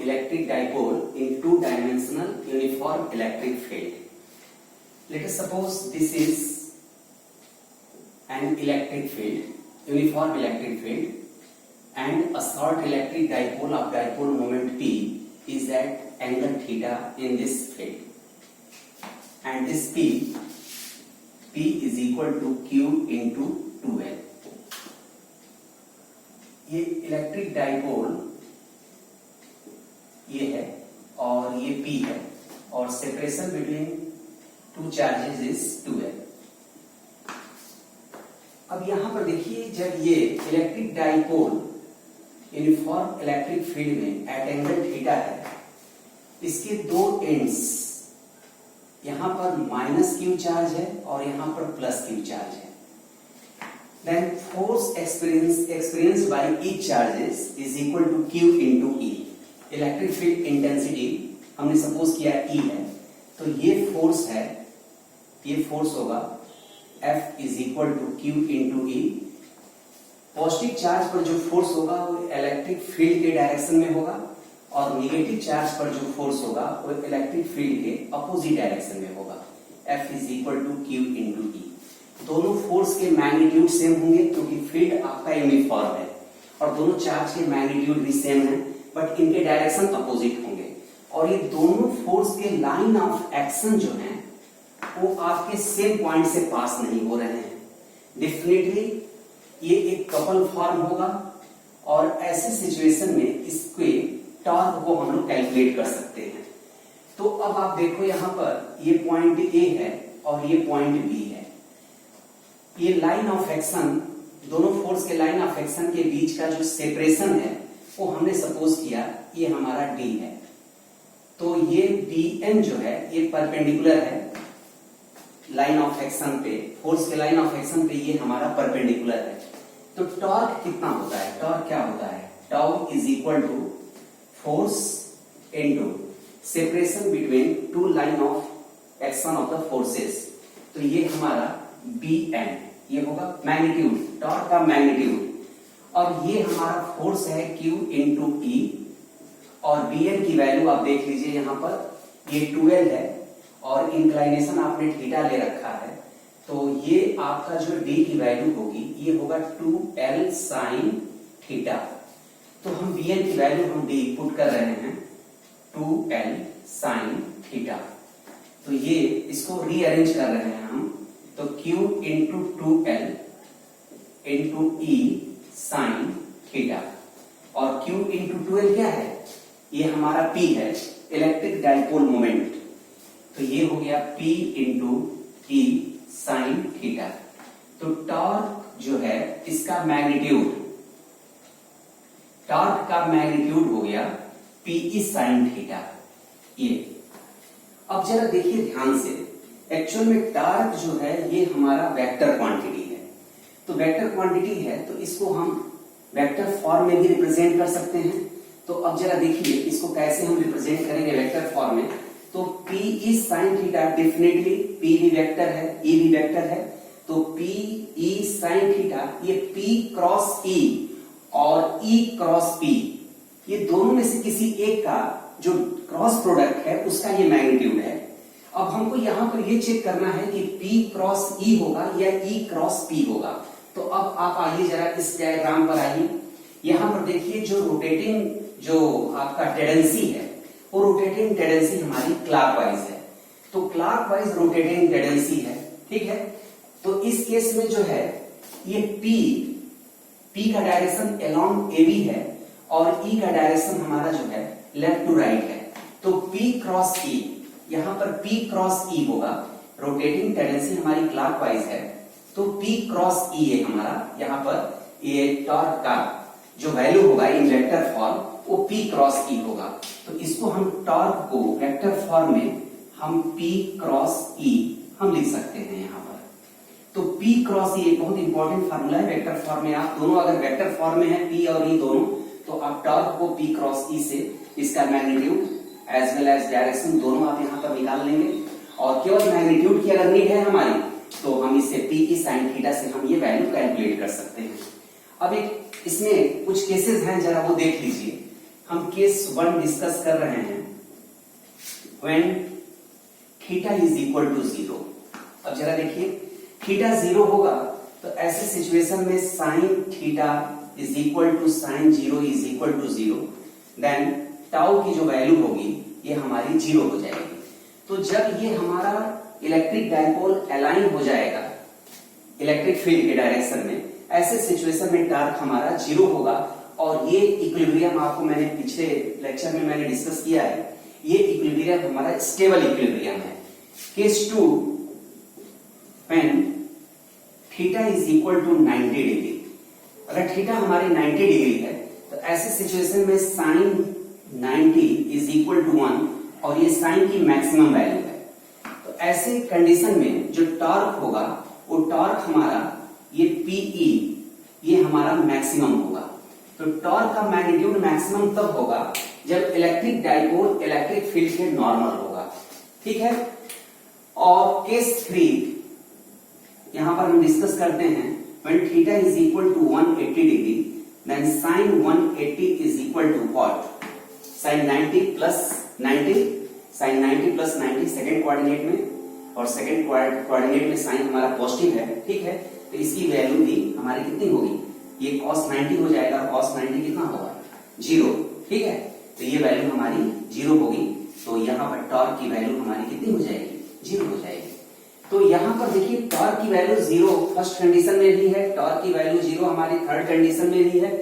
electric dipole in two-dimensional uniform electric field. Let us suppose this is an electric field, uniform electric field, and a short electric dipole of dipole moment P is at angle theta in this field, and this P is equal to Q into 2L. ये electric dipole ये है और ये P है और separation between two charges is 2L. अब यहां पर देखिए, जब ये electric dipole uniform electric field में एट एंगल थीटा है, इसके दो एंड्स, यहां पर माइनस क्यू चार्ज है और यहां पर प्लस क्यू चार्ज है. Then force experienced by each charges is equal to Q into E. Electric field intensity हमने सपोज किया E है, तो ये फोर्स है, ये फोर्स होगा F is equal to Q into E. Positive charge पर जो फोर्स होगा वो इलेक्ट्रिक फील्ड के डायरेक्शन में होगा और नेगेटिव चार्ज पर जो फोर्स होगा वो इलेक्ट्रिक फील्ड के अपोजिट डायरेक्शन में होगा. F is equal to Q into E. दोनों फोर्स के मैग्नीट्यूड सेम होंगे क्योंकि फील्ड आपका यूनिफॉर्म है, और दोनों चार्ज के मैग्नीट्यूड भी सेम है, बट इनके डायरेक्शन अपोजिट होंगे. और ये दोनों फोर्स के लाइन ऑफ एक्शन जो है वो आपके सेम पॉइंट से पास नहीं हो रहे हैं. डेफिनेटली ये एक कपल फॉर्म होगा और ऐसे सिचुएशन में इसके टॉर्क को हम लोग कैलकुलेट कर सकते हैं. तो अब आप देखो, यहां पर ये पॉइंट ए है और ये पॉइंट बी है. ये लाइन ऑफ एक्शन, दोनों फोर्स के लाइन ऑफ एक्शन के बीच का जो सेपरेशन है वो हमने सपोज किया ये हमारा डी है. तो ये BN जो है ये परपेंडिकुलर है लाइन ऑफ एक्शन पे, फोर्स के लाइन ऑफ एक्शन पे ये हमारा परपेंडिकुलर है. तो टॉर्क कितना होता है? टॉर्क क्या होता है? Tau is equal to force into separation between two line of action of the forces. तो ये हमारा BN ये होगा मैग्नीट्यूड, टॉर्क का मैग्नीट्यूड, और ये हमारा फोर्स है Q इंटू E, और BN की वैल्यू आप देख लीजिए, यहां पर ये 12 है और इंक्लाइनेशन आपने थीटा ले रखा है, तो ये आपका जो D की वैल्यू होगी ये होगा 2L साइन थीटा. तो हम BN की वैल्यू हम D पुट कर रहे हैं 2L साइन थीटा. तो ये इसको रीअरेंज कर रहे हैं हम, तो Q into 2L into E sine theta, और Q इंटू 2L क्या है? ये हमारा P है, इलेक्ट्रिक डाइपोल मोमेंट. तो ये हो गया P into E sine theta. तो टॉर्क जो है इसका मैग्नीट्यूड, टॉर्क का मैग्नीट्यूड हो गया PE साइन थीटा. ये अब जरा देखिए ध्यान से, एक्चुअल में टॉर्क जो है ये हमारा वेक्टर क्वांटिटी है. तो वेक्टर क्वांटिटी है तो इसको हम वेक्टर फॉर्म में भी रिप्रेजेंट कर सकते हैं. तो अब जरा देखिए इसको कैसे हम रिप्रेजेंट करेंगे वेक्टर फॉर्म में. तो PE sine theta, definitely P भी वेक्टर है, E भी वेक्टर है, तो PE साइन थीटा ये P क्रॉस E और E क्रॉस P, ये दोनों में से किसी एक का जो क्रॉस प्रोडक्ट है उसका ये मैग्नीट्यूड है. अब हमको यहां पर ये चेक करना है कि P क्रॉस E होगा या E क्रॉस P होगा. तो अब आप आइए जरा इस डायग्राम पर आइए. यहां पर देखिए जो रोटेटिंग जो आपका टेंडेंसी है वो रोटेटिंग टेंडेंसी हमारी क्लॉकवाइज है. तो क्लॉकवाइज रोटेटिंग टेंडेंसी है, ठीक है. तो इस केस में जो है ये P का डायरेक्शन अलोंग AB है और E का डायरेक्शन हमारा जो है लेफ्ट टू राइट है. तो P क्रॉस E, यहां पर P क्रॉस E होगा, रोटेटिंग टेंडेंसी हमारी क्लॉकवाइज है, तो P क्रॉस E है हमारा. यहां पर ये टॉर्क का जो वैल्यू होगा इन वेक्टर फॉर्म वो P क्रॉस E होगा. तो इसको हम टॉर्क को वेक्टर फॉर्म में हम P क्रॉस E हम लिख सकते हैं यहां पर. तो P क्रॉस E एक बहुत इंपॉर्टेंट फार्मूला है वेक्टर फॉर्म में. आप दोनों अगर वेक्टर फॉर्म में है P और E दोनों, तो आप टॉर्क को P क्रॉस E से इसका magnitude as well as direction दोनों आप यहां पर निकाल लेंगे. और केवल मैग्नीट्यूड की अगर नीड है हमारी तो हम इसे PE साइन थीटा से हम ये वैल्यू कैलकुलेट कर सकते हैं. अब एक इसमें कुछ केसेस हैं, जरा वो देख लीजिए. हम केस 1 डिस्कस कर रहे हैं when theta is equal to 0। अब जरा देखिए, थीटा 0 होगा तो ऐसे सिचुएशन में sine theta is equal to sine 0 is equal to 0, then tau की जो वैल्यू होगी ये हमारी 0 हो जाएगी। तो जब ये हमारा इलेक्ट्रिक डायपोल अलाइन हो जाएगा इलेक्ट्रिक फील्ड के डायरेक्शन में, ऐसे सिचुएशन में टॉर्क हमारा 0 होगा। और ये इक्विलिब्रियम आपको मैंने पिछले लेक्चर में मैंने डिस्कस किया है, ये इक्विलिब्रियम हमारा स्टेबल इक्विलिब्रियम है। Case 2 when theta is equal to 90 degree, अगर थीटा हमारी 90 डिग्री है तो ऐसे सिचुएशन में साइन 90 इज इक्वल टू 1 और ये साइन की मैक्सिमम वैल्यू है। तो ऐसे कंडीशन में जो टॉर्क होगा वो टॉर्क हमारा ये PE ये हमारा मैक्सिमम होगा। तो टॉर्क का मैग्नीट्यूड मैक्सिमम तब होगा जब इलेक्ट्रिक डायपोल इलेक्ट्रिक फील्ड के नॉर्मल होगा, ठीक है। और केस 3 यहां पर हम डिस्कस करते हैं when theta is equal to 180 degree, then sine 180 is equal to what, sine 90 plus 90, sine 90 plus 90 second coordinate में, और सेकेंड कोऑर्डिनेट में साइन हमारा पॉजिटिव है, ठीक है। तो इसकी वैल्यू भी हमारी कितनी होगी, ये cos 90 हो जाएगा, cos 90 कितना होगा 0, ठीक है। तो ये वैल्यू हमारी 0 होगी, तो यहाँ पर टॉर्क की वैल्यू हमारी कितनी हो जाएगी 0 हो जाएगी। तो यहाँ पर देखिए टॉर्क की वैल्यू 0 फर्स्ट कंडीशन में भी है, टॉर्क की वैल्यू 0 हमारी थर्ड कंडीशन में भी है।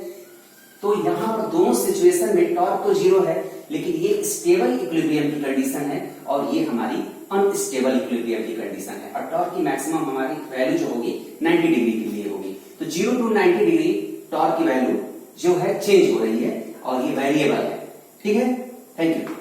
तो यहाँ पर दोनों सिचुएशन में टॉर्क तो 0 है, लेकिन ये स्टेबल इक्विलिब्रियम की कंडीशन है और ये हमारी अनस्टेबल इक्विलिब्रियम की कंडीशन है। और टॉर्क की मैक्सिमम हमारी वैल्यू जो होगी 90 डिग्री के लिए होगी। तो 0 to 90 डिग्री टॉर्क की वैल्यू जो है चेंज हो रही है और ये वेरिएबल है, ठीक है। Thank you.